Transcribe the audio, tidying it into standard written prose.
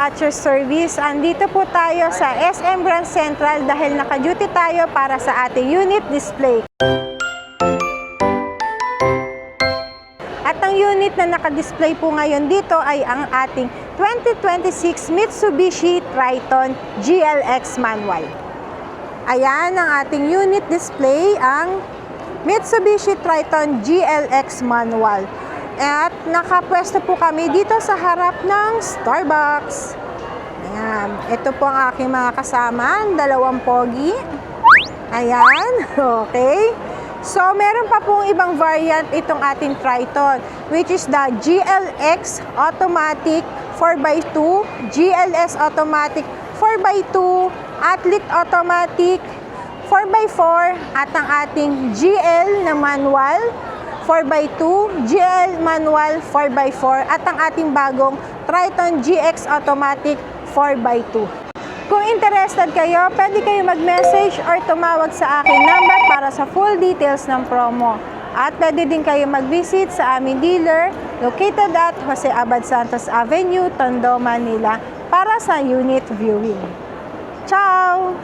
dispatcher service. Andito po tayo sa SM Grand Central dahil naka-duty tayo para sa ating unit display. At ang unit na naka-display po ngayon dito ay ang ating 2026 Mitsubishi Triton GLX manual. Ayan ang ating unit display, ang Mitsubishi Triton GLX manual. At nakapwesto po kami dito sa harap ng Starbucks. Ayan. Ito po ang aking mga kasama, dalawang pogi. Ayan. Okay. So, meron pa pong ibang variant itong ating Triton, which is the GLX Automatic 4x2, GLS Automatic 4x2, Athlete Automatic 4x4, at ang ating GL na manual 4x2, GL manual 4x4, at ang ating bagong Triton GX Automatic 4x2. Kung interested kayo, pwede kayo mag-message or tumawag sa aking number para sa full details ng promo. At pwede din kayo mag-visit sa aming dealer located at Jose Abad Santos Avenue, Tondo, Manila para sa unit viewing. Ciao!